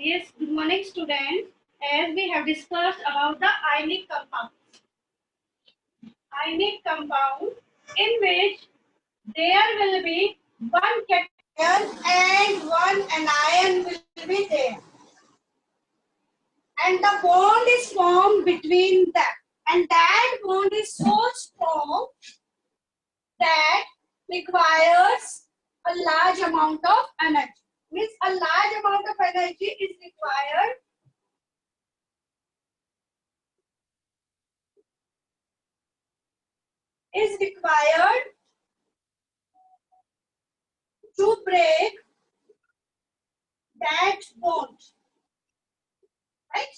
Yes, good morning students. As we have discussed about the ionic compound. Ionic compound in which there will be one cation and one anion will be there. And the bond is formed between them. And that bond is so strong that requires a large amount of energy. Means a large amount of energy is required to break that bond, right?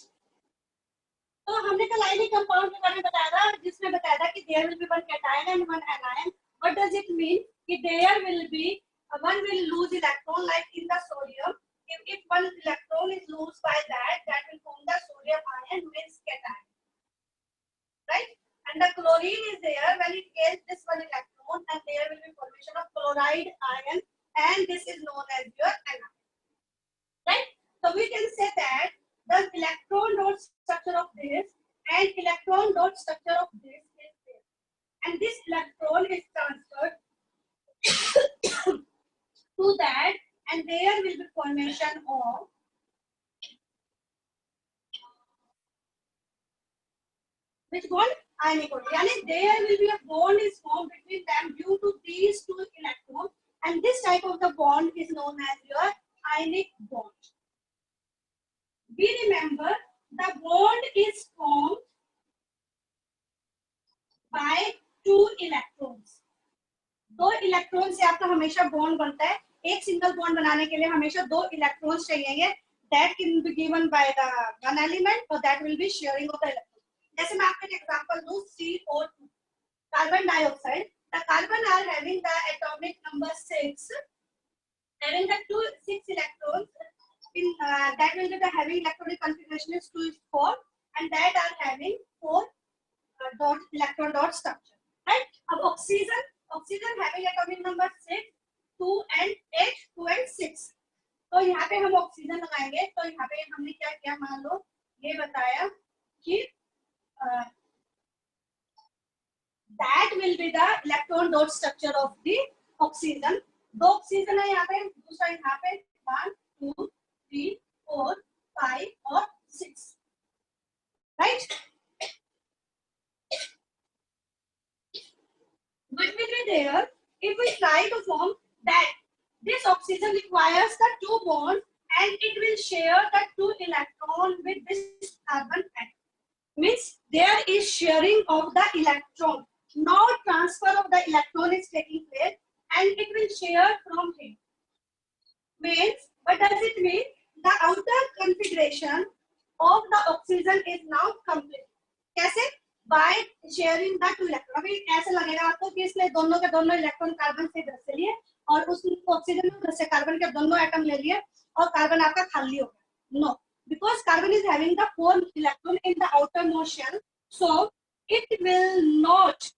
तो हमने कल ionic compound के बारे में बताया था, जिसमें बताया था कि there will be one cation and one anion. What does it mean कि there will be one will lose electron like in the sodium. If one electron is lost by that will form the sodium ion, means cation, right? And the chlorine is there. When it gets this one electron, and there will be formation of chloride ion, and this is known as your anion, right? So we can say that the electron dot structure of this and electron dot structure of this is there, and this electron is transferred to that, and there will be formation of which bond? Ionic bond. Yani there will be a bond is formed between them due to these two electrons, and this type of the bond is known as your ionic bond. We remember the bond is formed by two electrons. दो electron से आपका हमेशा bond बनता है. एक single bond बनाने के लिए हमेशा दो इलेक्ट्रॉन्स चाहिए. That can be given by the one element और that will be sharing of the electron. जैसे मैं आपको एक एग्जांपल दूं, CO2 carbon dioxide. The carbon are having the atomic number 6, having the 6 electrons in that will be the having electronic configuration is 2 is 4, and that are having 4 electron dot structure, right? अब oxygen having atomic number 6, 2 and 8, 2 and 6. तो यहाँ पे हम oxygen लगाएंगे. तो यहाँ पे हमने क्या किया, मान लो ये बताया कि that will be the electron dot structure of the oxygen. दो ऑक्सीजन है यहाँ पे, दूसरा यहाँ पे 1, 2, 3, 4, 5 और 6, right? What will be there if we try to form that this oxygen requires the two bonds and it will share the two electron with this carbon atom. Means there is sharing of the electron. Now transfer of the electron is taking place and it will share from here. Means what does it mean? The outer configuration of the oxygen is now complete. कैसे? By sharing the two electron. अभी ऐसे लगेगा आपको कि इसने दोनों के दोनों इलेक्ट्रॉन कार्बन से इधर से लिए और उस ऑक्सीजन में उधर से कार्बन के दोनों एटम ले लिए और कार्बन आपका खाली हो गया. No, because carbon is having the 4 electron in the outermost shell, so it will not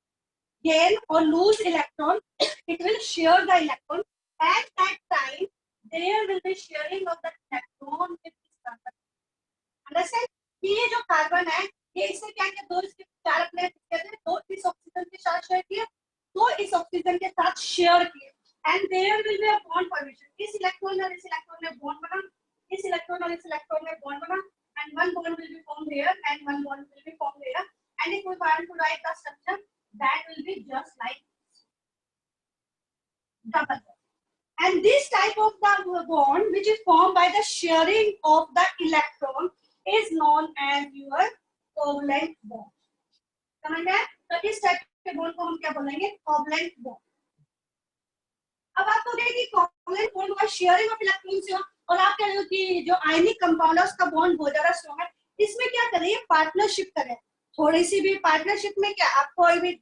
gain or lose electron. It will share the electron. At that time, there will be sharing of the electron with this carbon. Understand? ये जो carbon है, ये इससे क्या किया, दो इसके चार अपने दो इस ऑक्सीजन के साथ शेयर किए, दो इस ऑक्सीजन के साथ शेयर किए, and there will be a bond formation. इस इलेक्ट्रॉन और इस इलेक्ट्रॉन में बॉन्ड बना, इस इलेक्ट्रॉन और इस इलेक्ट्रॉन में बॉन्ड बना, and one bond will be formed here and one bond will be formed here, and if we want to write the structure, that will be just like double. And this type of the bond which is formed by the sharing of the electron is known as your covalent bond. समझ में? तो इस type के bond को हम क्या बोलेंगे? Covalent bond. अब आपको देखिए कोवलेंट बॉन्ड और शेयरिंग ऑफ इलेक्ट्रॉन से हो, और आप कह रहे हो कि जो आयनिक कंपाउंड है उसका बॉन्ड बहुत ज्यादा स्ट्रॉन्ग है. इसमें क्या करें? पार्टनरशिप करें. थोड़ी सी भी पार्टनरशिप में क्या, आप कोई भी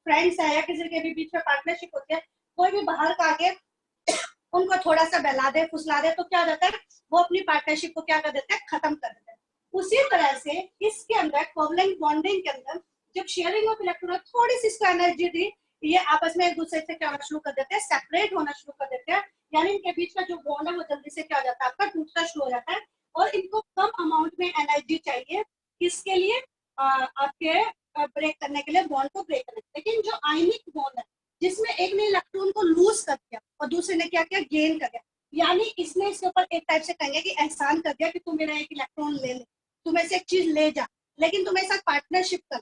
फ्रेंड्स है या किसी के भी बीच में पार्टनरशिप होती है, कोई भी बाहर का आके उनको थोड़ा सा बहला दे फुसला दे तो क्या होता है, वो अपनी पार्टनरशिप को क्या कर देते हैं, खत्म कर देते हैं. उसी तरह से इसके अंदर कोवलेंट बॉन्डिंग के अंदर जब शेयरिंग ऑफ इलेक्ट्रॉन थोड़ी सी इसको एनर्जी दी, ये आपस में एक दूसरे से क्या होना शुरू कर देते हैं, सेपरेट होना शुरू कर देते हैं. यानी इनके बीच का जो बॉन्ड है वो जल्दी से क्या हो जाता है, आपका टूटना शुरू हो जाता है. और इनको कम अमाउंट में एनर्जी चाहिए, किसके लिए, आपके ब्रेक करने के लिए, बॉन्ड को ब्रेक करने के लिए। लेकिन जो आयनिक बॉन्ड है, जिसमें एक ने इलेक्ट्रॉन को लूज कर दिया और दूसरे ने क्या किया, गेन कर दिया, यानी इसने इसके ऊपर एक टाइप से कहेंगे कि एहसान कर दिया कि तू मेरा एक इलेक्ट्रॉन ले ले, तू मेरे से एक चीज ले जा, लेकिन तू मेरे साथ पार्टनरशिप कर।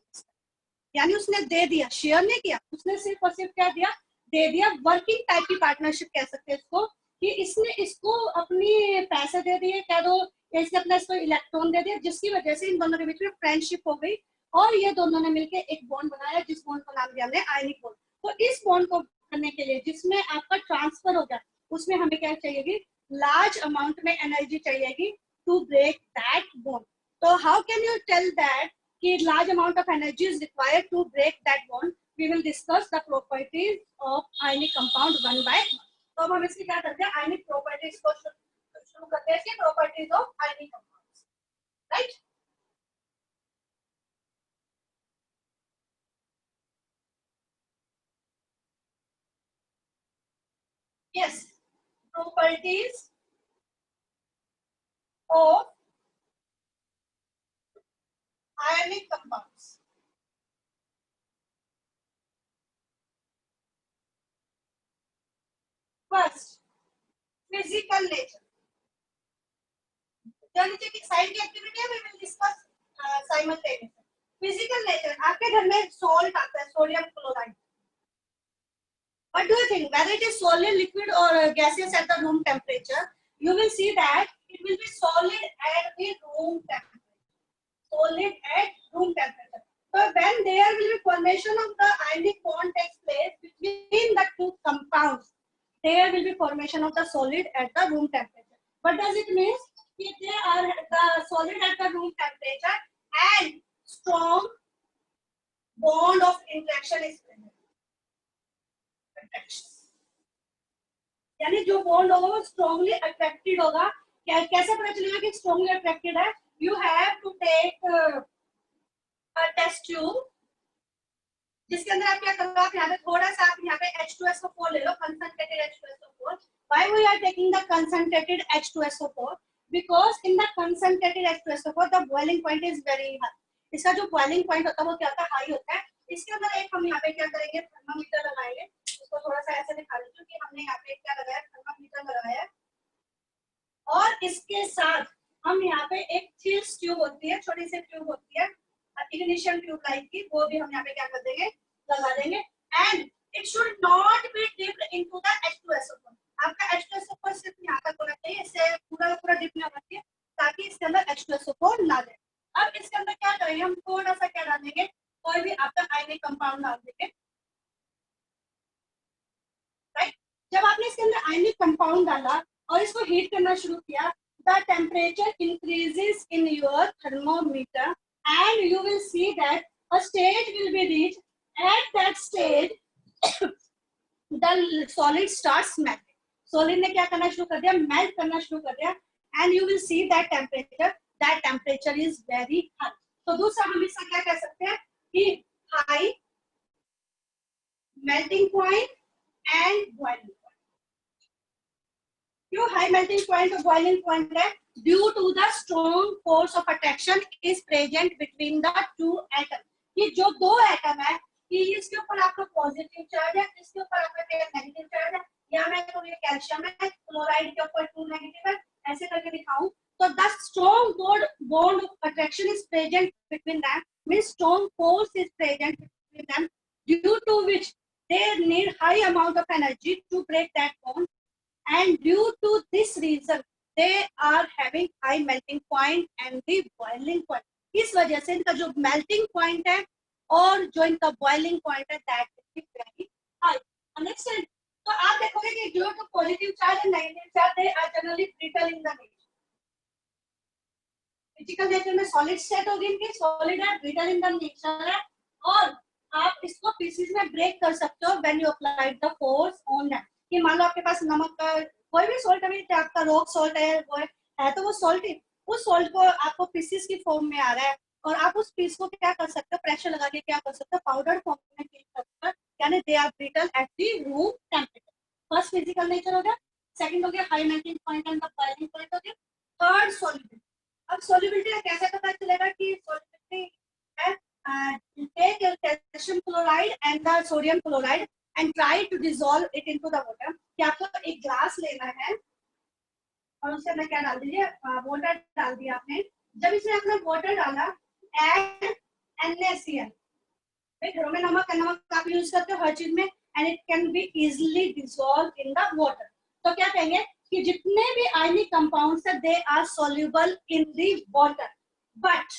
यानी उसने दे दिया, शेयर नहीं किया, उसने सिर्फ और सिर्फ क्या दिया, दे दिया। वर्किंग टाइप की पार्टनरशिप कह सकते हैं इसको, कि इसने इसको अपनी पैसे दे दिए, कह दो इसने अपना इसको इलेक्ट्रॉन दे दिया, जिसकी वजह से इन दोनों के बीच में फ्रेंडशिप हो गई और ये दोनों ने मिलकर एक बॉन्ड बनाया, जिस बॉन्ड का नाम दिया हमने आयनिक बॉन्ड। तो इस बॉन्ड को करने के लिए, जिसमें आपका ट्रांसफर हो जाए, उसमें हमें क्या चाहिए, लार्ज अमाउंट में एनर्जी चाहिएगी टू ब्रेक दैट बॉन्ड। तो how can you tell that कि large amount of energy is required to break that bond? We will discuss the properties of ionic compound one by one. तो अब हम इसकी क्या करते हैं, ionic properties को शुरू करते हैं, इसकी properties of ionic compounds, right? Yes, properties of ionic compounds. First, physical nature. जो नीचे की साइड की एक्टिविटी है, we will discuss simultaneously. Physical nature, आपके घर में salt आता है, sodium chloride. What do you think? Whether it is solid, liquid, or gaseous at the room temperature, you will see that it will be solid at the room temperature. Solid at room temperature. So when there will be formation of the ionic bond takes place between the two compounds, there will be formation of the solid at the room temperature. What does it mean? If they are the solid at the room temperature and strong bond of interaction is present. यानी जो bond होगा वो strongly attracted होगा। कैसे पता चलेगा कि strongly attracted है? You have to take a test tube, जिसके अंदर आप क्या करोगे, आप यहाँ पे थोड़ा सा, आप यहाँ पे H2SO4 ले लो, concentrated H2SO4. Why we are taking the concentrated H2SO4? Because in the concentrated H2SO4 the boiling point is very high. इसका जो boiling point होता है वो क्या होता है, हाई होता है। इसके अंदर एक हम यहाँ पे क्या करेंगे, थर्मामीटर लगाएंगे। इसको थोड़ा सा ऐसे दिखा देती हूँ कि हमने यहाँ पे क्या लगाया, थर्मामीटर लगाया है। और इसके साथ हम यहाँ पे एक चीज ट्यूब होती है, छोटी सी ट्यूब होती है, इग्निशन ट्यूब लाइक की, वो भी हम यहाँ पे क्या कर देंगे, लगा देंगे। And it should not be dipped into the H2SO4. आपका H2SO4 सिर्फ यहाँ तक होना चाहिए, इससे पूरा पूरा डिप नहीं होना चाहिए, ताकि इसके अंदर H2SO4 ना जाए। अब इसके अंदर क्या करेंगे, हम थोड़ा सा क्या डालेंगे, कोई भी आपका आयनिक कंपाउंड डाल देंगे, राइट। जब आपने इसके अंदर आयनिक कंपाउंड डाला और इसको हीट करना शुरू किया, the temperature increases in your thermometer and you will see that a stage will be reached. At that stage the solid starts melting. Solid ने क्या करना शुरू कर दिया, मेल्ट करना शुरू कर दिया, and you will see that temperature is very high. तो दूसरा हम इसका क्या कह सकते हैं कि high melting point and boiling point. क्यों हाई मेल्टिंग पॉइंट और बॉइलिंग पॉइंट है? Due to the strong force of attraction is present between the two atom. ये जो दो एटम है, कि इसके ऊपर आपका पॉजिटिव चार्ज है, इसके ऊपर आपका नेगेटिव चार्ज है, या मैं तो ये कैल्शियम है, क्लोराइड के ऊपर 2 नेगेटिव है, ऐसे करके दिखाऊं तो the strong bond of attraction is present between them, means strong force is present between them, due to which they need high amount of energy to break that bond, and due to this reason they are having high melting point and the boiling point. इस वजह से इनका जो melting point है और जो इनका boiling point है, that is very high. Understand? तो आप देखोगे कि जो तो पॉजिटिव चार्ज है, नेगेटिव चार्ज है, are generally brittle in the nature. Physical nature में सॉलिड स्टेट होगी इनकी, सॉलिड है, ब्रिटल इन द नेचर है, और आप इसको पीसेस में ब्रेक कर सकते हो when you apply the force on that. कि मान लो आपके पास नमक का कोई भी सॉल्ट है, आपका रॉक सॉल्ट है, वो है तो वो सॉल्ट ही, उस सॉल्ट को आपको पीसेस की फॉर्म में आ रहा है, और आप उस पीस को क्या कर सकते हो, प्रेशर लगा के क्या कर सकते हो, पाउडर फॉर्म में चेंज कर सकते हो, यानी they are brittle at the room temperature. First physical nature हो गया, सेकंड हो गया high melting point and the boiling point हो गया, थर्ड सॉल्युबिलिटी। अब सॉल्युबिलिटी का कैसे पता चलेगा कि सॉल्युबिलिटी है? Take calcium chloride and the sodium chloride and try to dissolve it into the water. कि आपको एक ग्लास लेना है और उसके अंदर क्या डाल दीजिए, वाटर डाल दिया आपने। जब इसमें आपने वाटर डाला, एड NaCl, घरों में नमक आप यूज करते हो हर चीज में, and it can be easily dissolve in the water. तो क्या कहेंगे कि जितने भी आयनिक कंपाउंड्स है, they are soluble in the water, but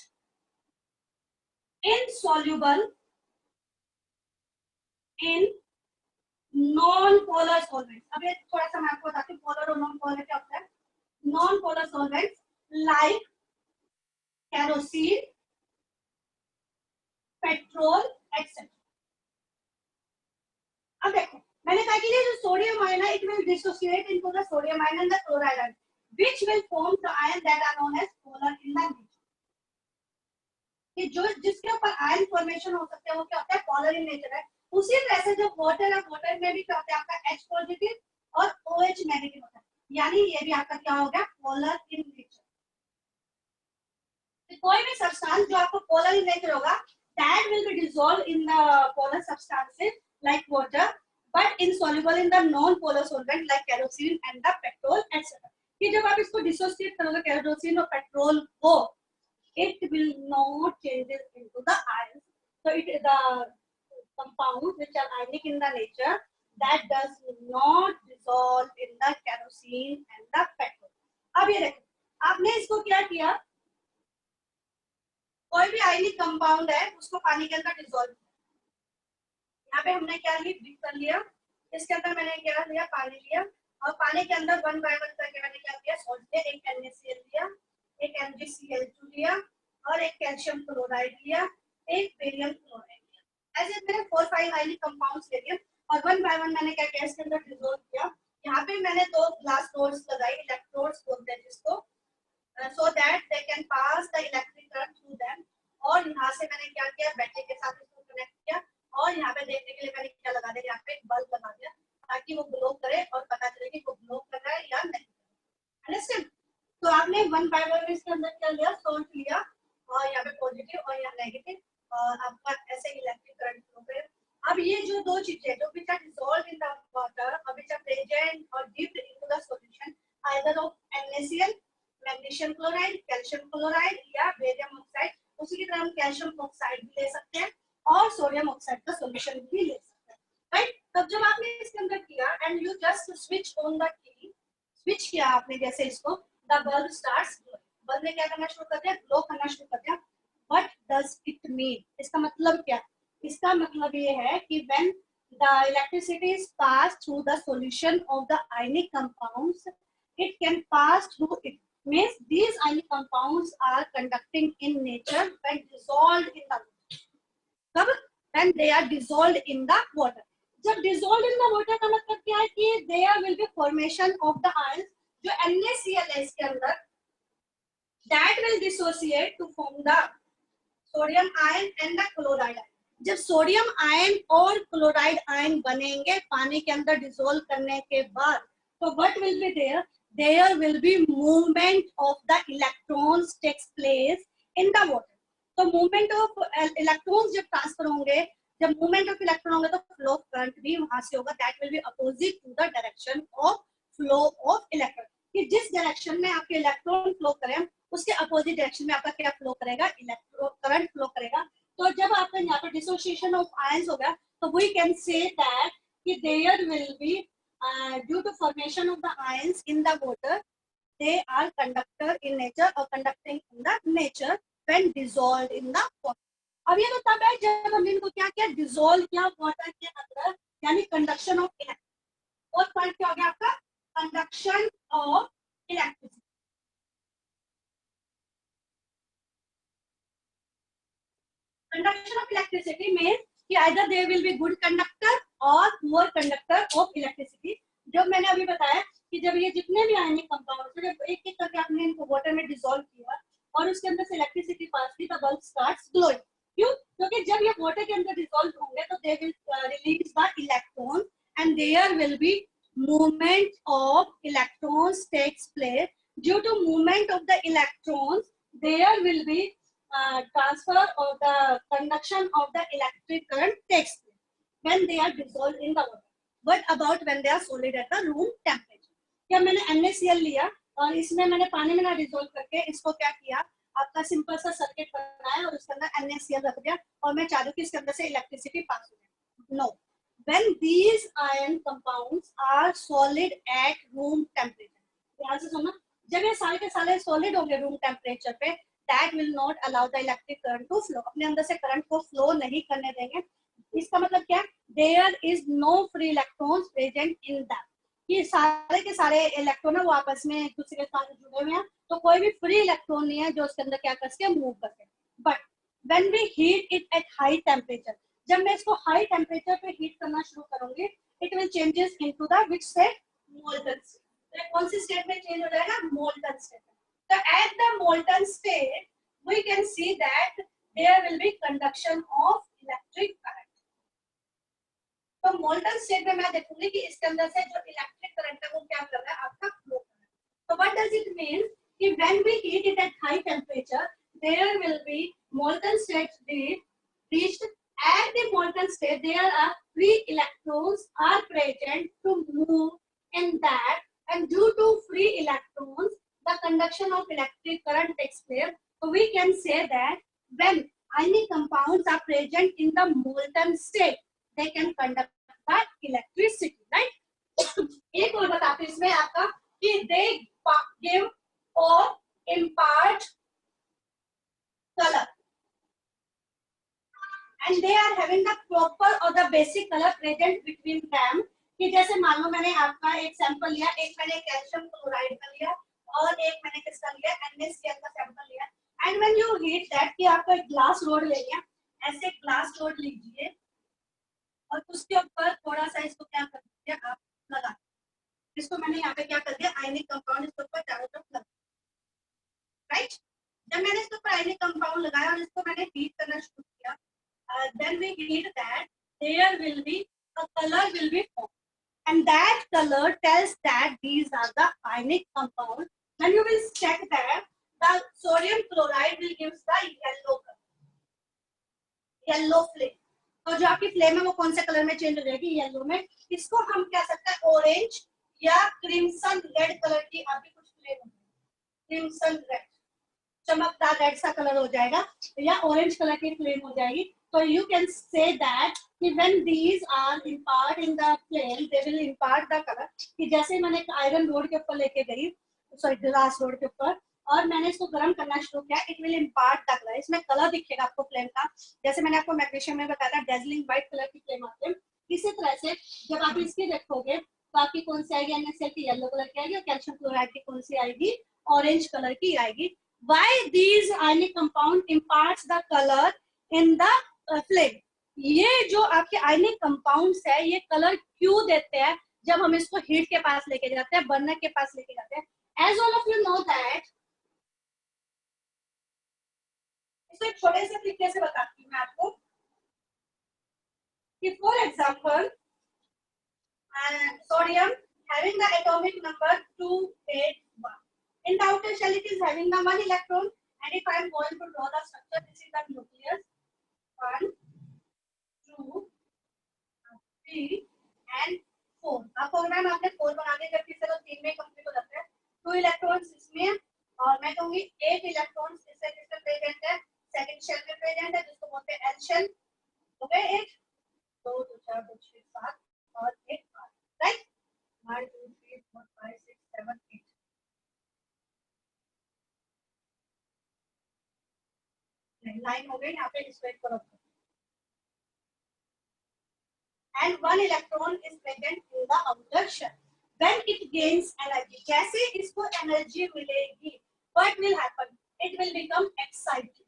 insoluble in non polar solvents. अब ये थोड़ा सा मैं आपको बताती हूँ पोलर और नॉन पोलर क्या होता है। Non polar solvents like kerosene, petrol etcetera. अब देखो मैंने कहा कि ये जो सोडियम आयन है, it will dissociate into the sodium ion and the chloride ion, which will form the ion that are known as polar in the nature. कि जो जिसके ऊपर आयन फॉर्मेशन हो सकते हैं वो क्या होता है, पोलर इन नेचर है। उसी तरह से जो वाटर है, वाटर में भी क्या होता है आपका H पॉजिटिव और OH नेगेटिव होता है, यानी ये भी आपका क्या हो गया, पोलर इन नेचर। कोई भी सब्सटेंस जो आपको पोलर इन नेचर होगा, that will be dissolved in the polar substances like water, but insoluble in the non-polar solvent like kerosene and the petrol etc. कि जब आप इसको डिसोसिएट करोगे केरोसिन और पेट्रोल को, it will not changes into the ions. So it is the compounds which are ionic in the nature that does not dissolve in the kerosene and the petrol. अब ये देखो आपने इसको क्या किया, कोई भी आयनिक कंपाउंड है उसको पानी के अंदर डिसॉल्व किया। यहाँ पे हमने क्या लिया, डिप कर लिया, इसके अंदर मैंने क्या लिया, पानी लिया, और पानी के अंदर वन बाय वन करके मैंने क्या किया, सॉल्ट लिया, एक NaCl लिया, एक MgCl2 लिया, और एक कैल्शियम क्लोराइड लिया, एक बेरियम क्लोराइड लिया। ऐसे मैंने 4-5 आयनिक कंपाउंड्स ले लिए और वन बाय वन मैंने क्या किया, इसके अंदर डिसॉल्व किया। यहाँ पे मैंने 2 ग्लास डोर्स लगाई, इलेक्ट्रोड्स बोलते हैं जिसको, so that they can pass the electric current through them। और यहाँ से मैंने क्या किया, बैटरी के साथ इसको कनेक्ट किया, और यहाँ पे देखने के लिए मैंने क्या लगा दिया, यहाँ पे एक बल्ब लगा दिया ताकि वो ग्लो करे और पता चले कि वो ग्लो कर रहा है या नहीं। अंडरस्टैंड? तो आपने वन बाय वन इसके अंदर क्या लिया, सॉल्ट लिया, और यहाँ पे पॉजिटिव और यहाँ नेगेटिव, और आपका ऐसे इलेक्ट्रिक करंट फ्लो करे। अब ये जो दो चीजें जो which are dissolved in the water or which are present or dipped into the solution either of NaCl, magnesium chloride, calcium chloride या बेरियम ऑक्साइड, उसी की तरह हम कैल्शियम ऑक्साइड भी ले सकते हैं और सोडियम ऑक्साइड का सॉल्यूशन भी ले सकते हैं, राइट। तब जब आपने इसके अंदर किया and you just switch on the key, switch किया आपने जैसे इसको, the bulb starts glowing, bulb ने क्या करना शुरू कर दिया, ग्लो करना शुरू कर दिया। व्हाट डज इट मीन, इसका मतलब क्या, इसका मतलब ये है कि when the electricity is pass through the solution of the ionic compounds, it can pass through it, means these ionic compounds are conducting in nature when dissolved in the water। when they are dissolved in the water, जब dissolved in the water का मतलब क्या है कि there will be formation of the ions, जो NaCl है इसके अंदर, that will dissociate to form the sodium ion and the chloride ion। जब सोडियम आयन और क्लोराइड आयन बनेंगे पानी के अंदर डिसॉल्व करने के बाद, तो what will be there, there will be movement of the electrons takes place in the water। तो movement of electrons जब ट्रांसफर होंगे, जब movement of electron होंगे तो flow of current भी वहां से होगा, that will be opposite to the direction of flow of electron। कि जिस डायरेक्शन में आपके इलेक्ट्रॉन फ्लो करें उसके अपोजिट डायरेक्शन में आपका क्या फ्लो करेगा, इलेक्ट्रो करंट फ्लो करेगा। तो जब आपका यहाँ पर डिसोसिएशन ऑफ आयंस हो गया, तो वी कैन से दैट कि there will be due to formation of the ions in the water, they are conductor in nature or conducting in the nature when dissolved in the water। अब ये तो तब है जब हमने इनको क्या किया, डिसॉल्व किया वाटर के अंदर, यानी कंडक्शन ऑफ इलेक्ट्रिसिटी। और पॉइंट क्या हो गया आपका, conduction of electricity. Conduction of electricity means कि either they will be good conductor or poor conductor of electricity। जो मैंने अभी बताया कि जब ये जितने भी आयनिक कंपाउंड जब एक एक करके आपने इनको वाटर में डिसॉल्व किया और उसके अंदर से इलेक्ट्रिसिटी पास की, द बल्ब स्टार्ट्स ग्लोइंग। क्यों? क्योंकि जब ये वाटर के अंदर डिसॉल्व होंगे तो they will release the electron and there will be movement of electrons takes place. Due to movement of the electrons there will be transfer of the conduction of the electric current takes place when they are dissolved in the water. What about when they are solid at the room temperature? क्या मैंने NaCl लिया और इसमें मैंने पानी में ना dissolve करके इसको क्या किया, आपका सिंपल सा सर्किट बनाया और उसके अंदर NaCl रख दिया और मैं चाह रही हूँ कि इसके अंदर से इलेक्ट्रिसिटी पास हो जाए. No, when these ion compounds are solid at room temperature, ध्यान से सुनना, जब ये सारे के सारे सॉलिड होंगे रूम टेम्परेचर पे, that will not allow the electric current to flow, अपने अंदर से करंट को फ्लो नहीं करने देंगे. इसका मतलब क्या, there is no free electrons present in that, ये सारे के सारे इलेक्ट्रॉन है वो आपस में एक दूसरे के साथ जुड़े हुए हैं, तो कोई भी फ्री इलेक्ट्रॉन नहीं है जो उसके अंदर क्या कर सके, मूव कर सके. But when we heat it at high temperature, जब मैं इसको हाई टेम्परेचर पे हीट करना शुरू करूंगी, it will changes into the which state, molten state. तो कौन सी स्टेट में चेंज हो जाएगा, मोल्टन स्टेट. तो at the molten state we can see that there will be conduction of electric current. तो मोल्टन स्टेट में मैं देखूंगी कि इसके अंदर से जो इलेक्ट्रिक करंट है वो क्या कर रहा है, आपका फ्लो कर रहा है. तो व्हाट डज इट मीन कि when we heat it at high temperature there will be molten state reached. At the molten state there are free electrons are present to move in that, and due to free electrons the conduction of electric current takes place. So we can say that when ionic compounds are present in the molten state they can conduct that electricity, right? एक और बताते हैं इसमें आपका कि they give or impart color and they are having the proper or the basic color present between them. कि जैसे मान लो मैंने आपका एक सैंपल लिया, एक मैंने कैल्शियम क्लोराइड का लिया और एक मैंने किसका लिया, NaCl का सैंपल लिया. And when you heat that, कि आपको एक ग्लास रोड ले लिया, ऐसे ग्लास रोड लीजिए और उसके ऊपर थोड़ा सा इसको क्या कर दिया, आप लगा, इसको मैंने यहाँ पे क्या कर दिया, आयनिक कंपाउंड इसके ऊपर चारों तरफ लगा, राइट. जब मैंने इसके ऊपर आयनिक कंपाउंड लगाया और इसको मैंने हीट करना शुरू किया, then we heat that, there will be a color will be formed, and that color tells that these are the ionic compounds. Then you will check that the sodium chloride will gives the yellow color, yellow flame. तो जो आपकी flame है वो कौन से colour में change हो जाएगी, येलो में. इसको हम कह सकते हैं ऑरेंज या क्रिम्सन रेड कलर की आपकी कुछ फ्लेम होगी, क्रिम्सन रेड, चमकदार रेड सा कलर हो जाएगा, या ऑरेंज कलर की फ्लेम हो जाएगी. So you can say that when these are impart in the flame, they will impart the color. कि जैसे मैंने आयरन रोड के ऊपर लेके गई, सॉरी ग्लास रोड के ऊपर, और मैंने इसको गर्म करना शुरू किया, it will impart the color. इसमें कलर दिखेगा आपको फ्लेम का, जैसे मैंने आपको मैग्नीशियम में बताया था डेजलिंग व्हाइट कलर की फ्लेम आती है. इसी तरह से जब आप इसकी देखोगे तो आपकी कौन सी आएगी, NaCl की येलो कलर की आएगी और कैल्शियम क्लोराइड की कौन सी आएगी, ऑरेंज कलर की आएगी. Why these ionic compound imparts the color in the flame? ये जो आपके आयनिक कंपाउंड्स है ये कलर क्यों देते हैं जब हम इसको हीट के पास लेके जाते हैं, बर्नर के पास लेके जाते हैं. As all of you know that, इसको एक छोटे से तरीके से बताती हूँ मैं आपको कि for example sodium having the atomic number 281, in the outer shell it is having the one electron, and if I am going to draw the structure, this is the nucleus, 1 2 3 and 4. अब programme आपने 4 बना दिया, जबकि चलो 3 में complete हो जाता है. 2 इलेक्ट्रॉन्स इसमें और मैं कहूंगी 8 इलेक्ट्रॉन्स इससे किसमें प्रेजेंट है, सेकंड शेल में प्रेजेंट है, जिसको बोलते हैं एल शेल. हो गए 8, 2 2 4 2 6 7 और 1 8, राइट. 1 2 3 4 5 6 7 8. लाइन हो गई यहाँ पे, इसको एक करो. And one electron is present in the outer shell. When it gains energy, जैसे इसको energy मिलेगी, what will happen? It will become excited.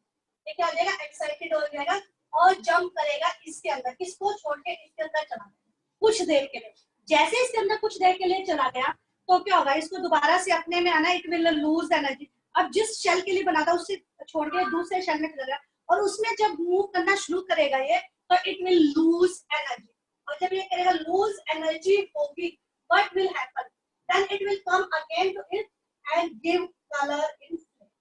ये क्या हो जाएगा, excited हो जाएगा और jump करेगा इसके अंदर, किसको छोड़ के इसके अंदर चला जाएगा कुछ देर के लिए. जैसे इसके अंदर कुछ देर के लिए चला गया तो क्या होगा, इसको दोबारा से अपने में आना, it will lose energy. अब जिस शेल के लिए बना था उससे छोड़ के दूसरे शेल में चला गया और उसमें जब मूव करना शुरू करेगा ये, तो it will lose energy. और जब ये करेगा लूज एनर्जी होगी, what will happen? Then it will come again to it and give color in flame.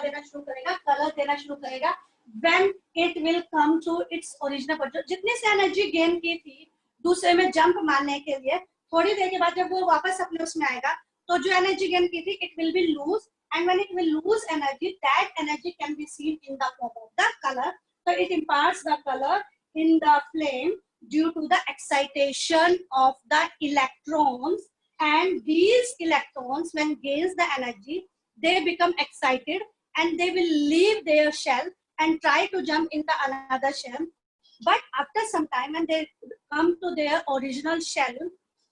देना शुरू करेगा, कलर देना शुरू करेगा, when it will come to its original position. जितने से एनर्जी गेन की थी दूसरे में जंप मारने के लिए, थोड़ी देर के बाद जब वो वापस अपने उसमें आएगा तो जो एनर्जी गेन की थी it will be lose, and when it will lose energy, that energy can be seen in the form of the color. So it imparts the color in the flame due to the excitation of the electrons, and these electrons when gains the energy, they become excited and they will leave their shell and try to jump into another shell. But after some time when they come to their original shell,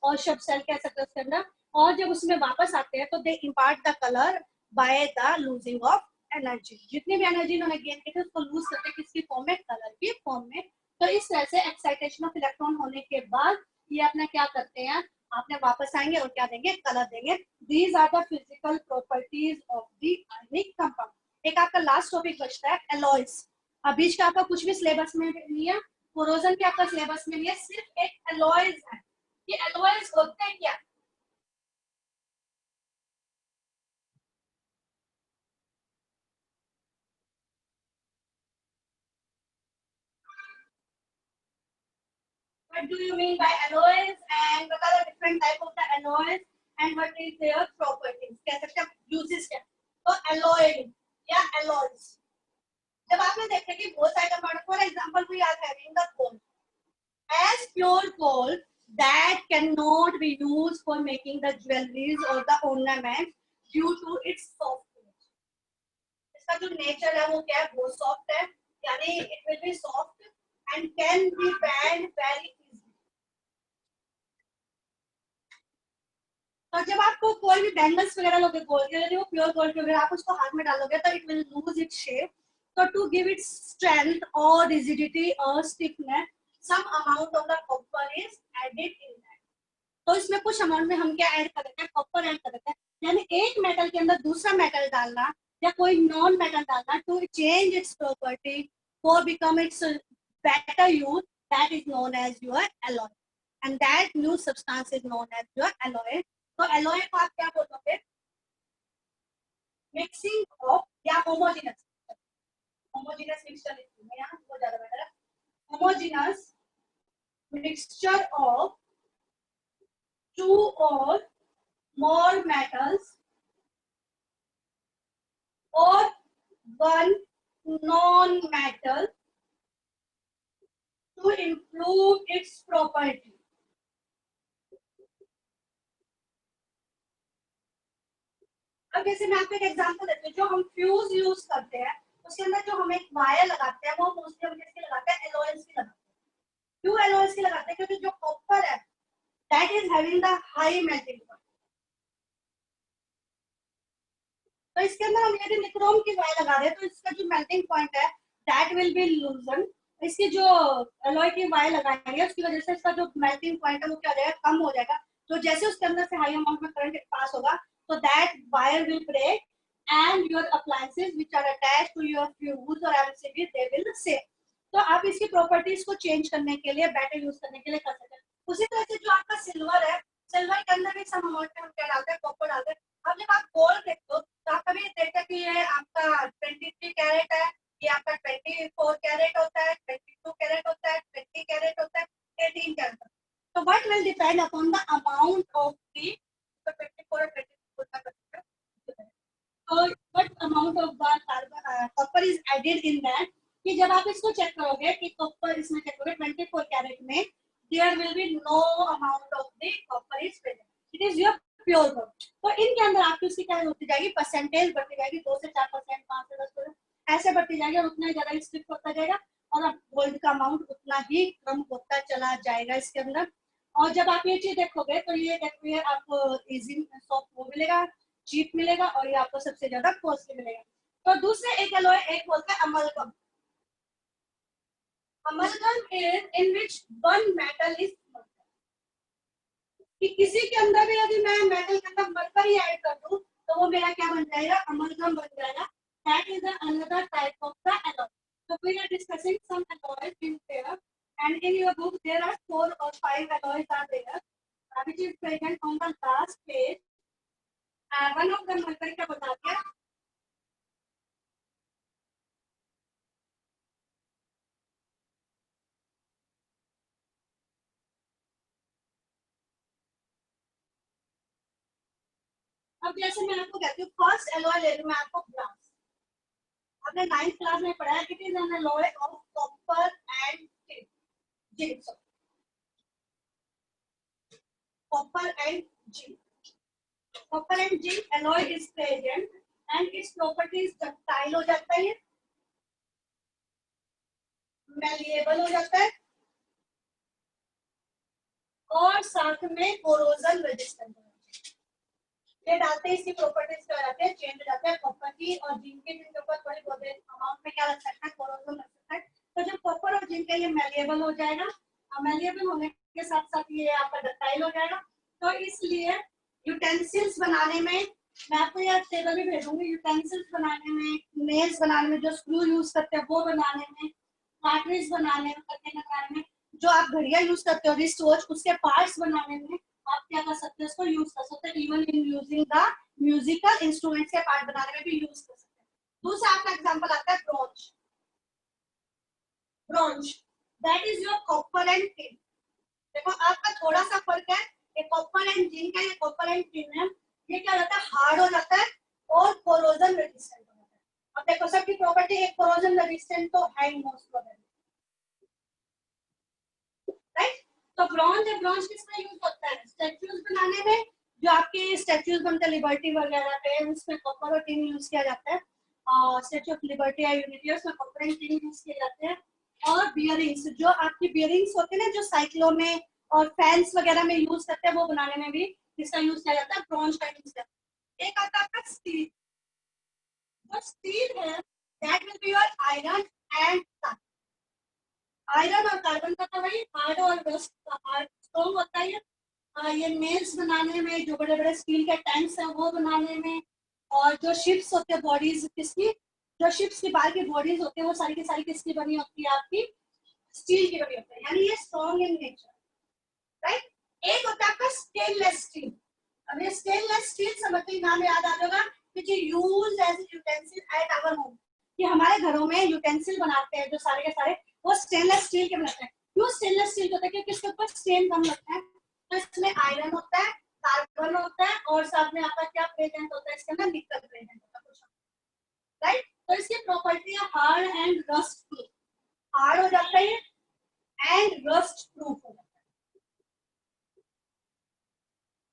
और शब cell कह सकते हैं उसके अंदर, और जब उसमें वापस आते हैं तो they impart the colour by the losing of energy. जितनी भी एनर्जी इन्होंने गेन की थी उसको लूज करते हैं किसकी फॉर्म में, कलर की फॉर्म में. तो इस तरह से एक्साइटेशन ऑफ इलेक्ट्रॉन होने के बाद ये अपना क्या करते हैं, आपने वापस आएंगे और क्या देंगे, कलर देंगे. These are the physical properties of the ionic compound. एक आपका लास्ट टॉपिक बचता है एलॉयज. अब बीच का आपका कुछ भी सिलेबस में नहीं है, कोरोजन के आपका सिलेबस में नहीं है, सिर्फ एक एलॉयज है. ये एलॉयज होते हैं क्या? What do you mean by alloys and what are the different type of the alloys and what is their properties? कह सकते हैं uses क्या? तो alloy या alloys. जब आपने देखा कि बहुत सारे compound, for example we are having the coal as pure coal that cannot be used for making the jewelries or the ornaments due to its softness. इसका जो नेचर है वो क्या है, बहुत सॉफ्ट है, यानी it will be soft and can be banned very easily. तो जब आपको कोई भी बैंगल्स वगैरह लोगे गोल्ड के, यदि वो प्योर गोल्ड के अगर आप उसको हाथ में डालोगे तो it will lose its shape. तो टू गिव इट्स स्ट्रेंथ और रिजिडिटी और stiffness, some amount of the copper is added in that. तो इसमें कुछ अमाउंट में हम क्या ऐड कर देते हैं, कॉपर ऐड कर देते हैं. यानी एक मेटल के अंदर दूसरा मेटल डालना या कोई नॉन मेटल डालना to change its property for become its better use, that is known as your alloy, and that new substance is known as your alloy. तो एलॉय को आप क्या बोलोगे, मिक्सिंग ऑफ या होमोजेनस. होमोजेनस मिक्सचर लिखूंगा यहाँ, वो ज्यादा बेटर है. Homogeneous mixture of two or more metals or one non-metal to improve its property. अब जैसे मैं आपको एक एग्जांपल देती हूँ, जो हम फ्यूज यूज करते हैं उसके अंदर जो हम एक वायर लगाते हैं वो मोस्टली हम किसके लगाते हैं, एलॉयज की लगाते हैं. क्यों एलॉयज की लगाते हैं, क्योंकि जो कॉपर है that is having the high melting point. तो इसके अंदर हम यदि निक्रोम की वायर लगा रहे हैं तो इसका जो मेल्टिंग पॉइंट है that will be loosen. इसकी जो एलॉय की वायर लगाएंगे उसकी वजह से इसका जो मेल्टिंग पॉइंट है वो क्या हो जाएगा, कम हो जाएगा. तो जैसे उसके अंदर से हाई अमाउंट में करंट पास होगा तो that wire will break and your appliances which are attached to your fuse or MCB they will save. तो आप इसकी प्रॉपर्टीज को चेंज करने के लिए, बेटर यूज करने के लिए कर सकते हैं. उसी तरह से जो आपका सिल्वर है, सिल्वर के अंदर भी सम अमाउंट में हम क्या डालते हैं, कॉपर डालते हैं. अब जब आप गोल्ड देखते हो तो आप कभी देखते हैं कि ये आपका 23 कैरेट है, ये आपका 24 कैरेट होता है, 22 कैरेट होता है, 20 कैरेट होता है, 18 कैरेट. तो what will depend upon the amount of the 24 और 22 का. तो what amount of the carbon copper is added in that, कि जब आप इसको चेक करोगे कि कॉपर इसमें चेक करोगे 24 कैरेट में there will be no amount of the copper is present. It is your pure gold. तो इनके अंदर आपकी उसकी क्या होती जाएगी, परसेंटेज बढ़ती जाएगी, 2 से 4%, 5 से 10% ऐसे बढ़ती जाएगी और उतना ही ज्यादा स्ट्रिक्ट होता जाएगा और अब गोल्ड का अमाउंट उतना ही कम होता चला जाएगा इसके अंदर. और जब आप ये चीज देखोगे तो ये देखिए आपको इजी सॉफ्ट वो मिलेगा, चीप मिलेगा और ये आपको सबसे ज्यादा कॉस्टली मिलेगा. तो दूसरे एक एलॉय एक बोलते हैं amalgam. Amalgam is in which one metal is merged. कि किसी के अंदर भी यदि मैं मेटल के अंदर मरकर ही ऐड कर दूं तो वो मेरा क्या बन जाएगा, अमलगम बन जाएगा. That is another type of the alloy. So we are discussing some alloys in there, and in your book there are 4 or 5 alloys are there, which is present on the last page. One of them मैंने क्या बता दिया, अब जैसे मैं आपको कहती हूँ फर्स्ट एलॉय ले लूँ मैं आपको ब्रास, आपने 9th क्लास में पढ़ा है it is N alloy of copper and zinc, copper and zinc, copper and zinc alloy is present and its properties ductile हो जाता है, मैलिएबल हो जाता है और साथ में कोरोजन रेजिस्टेंट हो जाता है। ये डालते हैं इसकी प्रॉपर्टीज क्या हो जाती है, चेंज हो जाता है कॉपर की और जिंक के जिनके ऊपर थोड़ी बहुत अमाउंट में क्या लग सकता है, कोरोजन लग सकता है। तो जब कॉपर और जिंक है ये मैलिएबल हो जाएगा और मैलिएबल होने के साथ साथ ये आपका डक्टाइल हो जाएगा। तो इसलिए यूटेंसिल्स बनाने में मैं आपको ये टेबल भी भेजूंगी, यूटेंसिल्स बनाने में, नेल्स बनाने में, जो स्क्रू यूज करते हैं वो बनाने में, कार्ट्रिज बनाने में, कंटेनर बनाने में, जो आप घड़ियां यूज करते हो रिस्ट वॉच उसके पार्ट्स बनाने में आप क्या कर सकते हो, इसको यूज कर सकते हैं। Even in using the musical instruments के पार्ट बनाने में भी यूज कर सकते हैं। दूसरा आपका एग्जांपल आता है bronze, bronze that is your copper and tin. देखो आपका थोड़ा सा फर्क है, ये कॉपर एंड जिंक है, ये कॉपर एंड टिन है, ये क्या होता है हार्ड हो जाता है और कोरोजन रेजिस्टेंट हो जाता है। अब देखो सबकी प्रॉपर्टी एक कोरोजन रेजिस्टेंट तो है मोस्ट प्रोबेबली, राइट। तो ब्रॉन्ज है, ब्रॉन्ज किसमें यूज होता है, स्टैच्यूज बनाने में, जो आपके स्टैच्यूज बनते हैं लिबर्टी वगैरह पे उसमें कॉपर और टिन यूज किया जाता है, स्टैच्यू ऑफ लिबर्टी या यूनिटी उसमें कॉपर एंड टिन यूज किए जाते हैं। और बियरिंग्स, जो आपकी बियरिंग्स होते हैं ना जो साइकिलों में और फैंस वगैरह में यूज करते हैं वो बनाने में भी किसका यूज किया जाता है, ब्रॉन्ज का यूज किया जाता है। एक आता है आपका स्टील, जो स्टील है that will be your iron and iron और कार्बन का तो भाई हार्ड और रस्ट स्ट्रॉन्ग होता है। ये नेल्स बनाने में, जो बड़े बड़े स्टील के टैंक्स हैं वो बनाने में, और जो शिप्स होते हैं बॉडीज किसकी, जो शिप्स की बाहर की बॉडीज होती है वो सारी की सारी किसकी बनी होती है, आपकी स्टील की बनी होती है, यानी ये स्ट्रॉन्ग इन नेचर, राइट। एक होता है आपका स्टेनलेस स्टील। अब ये स्टेनलेस स्टील समझते ही नाम याद आ जाएगा कि use as utensil at our home, कि हमारे घरों में यूटेंसिल बनाते हैं जो सारे के सारे वो स्टेनलेस स्टील के बनाते हैं। क्यों स्टेनलेस स्टील होता है, क्योंकि इसके ऊपर स्टेन कम लगता है, तो इसमें आयरन होता है, कार्बन होता है और साथ में आपका क्या प्रेजेंट होता है, इसके अंदर निकल प्रेजेंट होता है, राइट। तो इसकी प्रॉपर्टी है hard and rust proof, hard हो जाता है एंड रस्ट प्रूफ हो जाता है।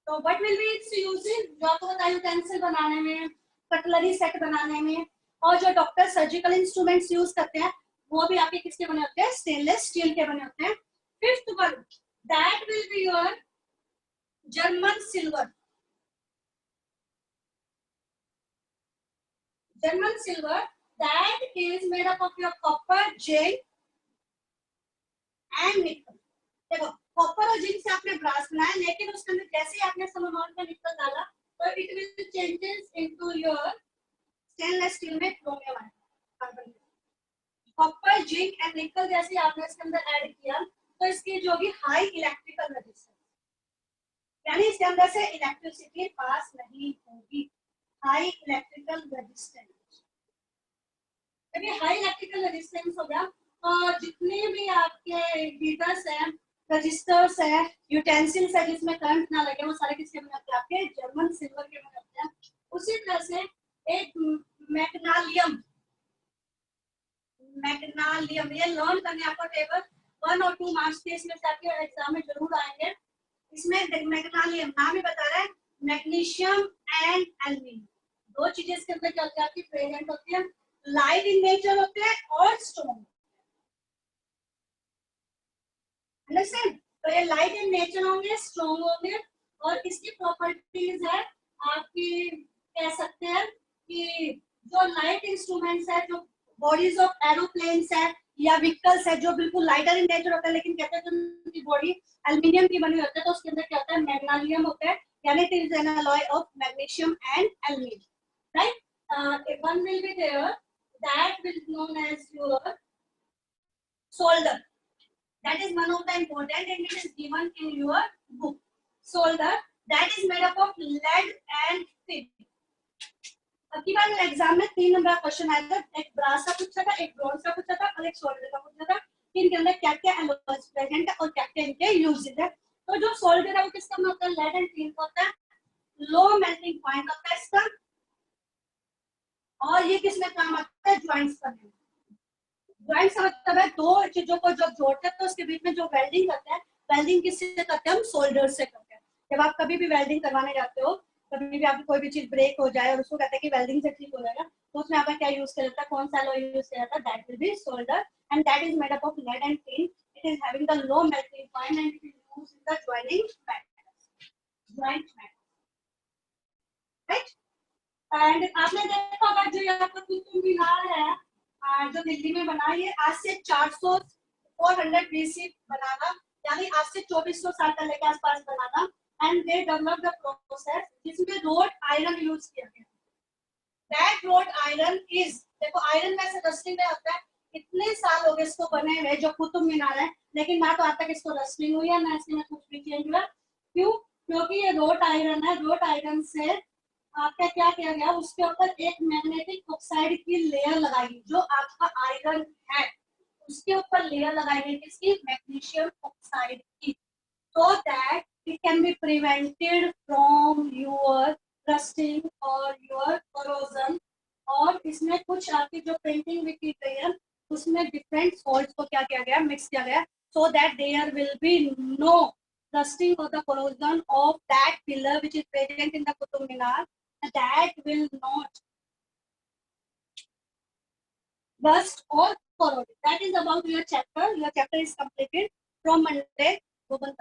तो what will be its uses, जो आपको बताया यूटेंसिल बनाने में, कटलरी सेट बनाने में, और जो डॉक्टर सर्जिकल इंस्ट्रूमेंट्स यूज करते हैं वो भी आपके किसके बने होते हैं, स्टेनलेस स्टील के बने होते हैं। Fifth one that will be your German silver, German silver that is made up of your copper, zinc and निकल। देखो कॉपर और जिंक से आपने ब्रास बनाया, लेकिन उसके अंदर जैसे ही आपने सम अमाउंट में निकल डाला तो it will changes into your stainless steel में chromium ion, carbon. Copper zinc and nickel जैसे आपने इसके अंदर ऐड किया तो इसकी जो भी हाई इलेक्ट्रिकल रेजिस्टेंस, यानी इसके अंदर से इलेक्ट्रिसिटी पास नहीं होगी, हाई इलेक्ट्रिकल रेजिस्टेंस। जब ये हाई इलेक्ट्रिकल रेजिस्टेंस हो गया तो जितने भी आपके हीटर्स हैं, रजिस्टर्स है, यूटेंसिल्स है जिसमें करंट ना लगे वो सारे किसके बने होते हैं, आपके जर्मन सिल्वर के बने होते हैं। उसी तरह से एक मैग्नीशियम, मैग्नीशियम ये लर्न करने आपको टेबल 1 और 2 मार्क्स के इसमें से आपके एग्जाम में जरूर आएंगे। इसमें मैग्नीशियम नाम ही बता रहा है, मैग्नीशियम एंड एल्यूमिनियम, दो चीजें इसके अंदर क्या होती है आपकी प्रेजेंट होती है, लाइट इन नेचर होते हैं और स्ट्रॉन्ग। अंडरस्टैंड, तो ये लाइट इन नेचर होंगे, स्ट्रॉन्ग होंगे, और इसकी प्रॉपर्टीज है आपकी, कह सकते हैं कि जो लाइट इंस्ट्रूमेंट्स है, जो बॉडीज ऑफ एरोप्लेन्स है या व्हीकल्स है जो बिल्कुल लाइटर इन नेचर होता है, लेकिन कहते हैं जो उनकी बॉडी एल्यूमिनियम की बनी होती है तो उसके अंदर क्या होता है, मैग्नीशियम होता है, यानी it is an alloy of magnesium and aluminium, right. One will be there that will known as your solder, that is one of the important and it is given in your book. Solder that is made up of lead and tin. अब की बार exam में 3 number का question आया था, एक brass का पूछा था, एक ब्रॉन्ज का पूछा था और एक सोल्डर का पूछा था कि इनके अंदर क्या क्या एलॉयज प्रेजेंट है और क्या क्या इनके यूजेस है। तो जो सोल्डर है वो किसका बना होता है, लेड एंड टिन का होता है। लो मेल्टिंग पॉइंट होता है इसका, और ये किस में काम आता है? ज्वाइंट्स करने में। ज्वाइंट्स का मतलब है दो चीजों को जब जोड़ते हैं तो उसके बीच में जो वेल्डिंग करते हैं, वेल्डिंग किससे करते हैं? हम सोल्डर से करते हैं। जब आप कभी भी वेल्डिंग करवाने जाते हो, कभी भी आपकी कोई भी चीज ब्रेक हो जाए और उसको कहते हैं कि वेल्डिंग से ठीक हो जाएगा, तो उसमें आपका क्या यूज किया जाता है? कौन सा लो यूज किया जाता है? That will be solder, and that is made up of lead and tin. It is having the low melting point and it is used in the joining methods. Joint method, right? And आपने देखा होगा जो यहाँ पर कुतुब मीनार है, जो दिल्ली में बना, ये आज से 400 BC बना था, यानी आज से 2400 साल पहले के आसपास बना था. And they develop the process जिसमें रोड आयरन यूज किया गया. दैट रोड आयरन इज, देखो आयरन में से रस्टिंग में होता है. इतने साल हो गए इसको बने हुए जो कुतुब मीनार है, लेकिन ना तो आज तक इसको रस्टिंग हुई है, ना इसमें कुछ भी चेंज हुआ. क्यों? क्योंकि ये रोड आयरन है. रोड आयरन से आपका क्या किया गया? उसके ऊपर एक मैग्नेटिक ऑक्साइड की लेयर लगाई, जो आपका आयरन है उसके ऊपर लेयर लगाई गई किसकी? मैग्नीशियम ऑक्साइड की, so that it can be prevented from your rusting or your corrosion. और इसमें कुछ आपकी जो पेंटिंग भी की गई है उसमें डिफरेंट सॉल्ट्स को क्या किया गया? मिक्स किया गया, so that there will be no rusting or the corrosion of that pillar which is present in the Qutub Minar. That will not rust or corrode. That is about your chapter. Your chapter is completed. From Monday, go बंद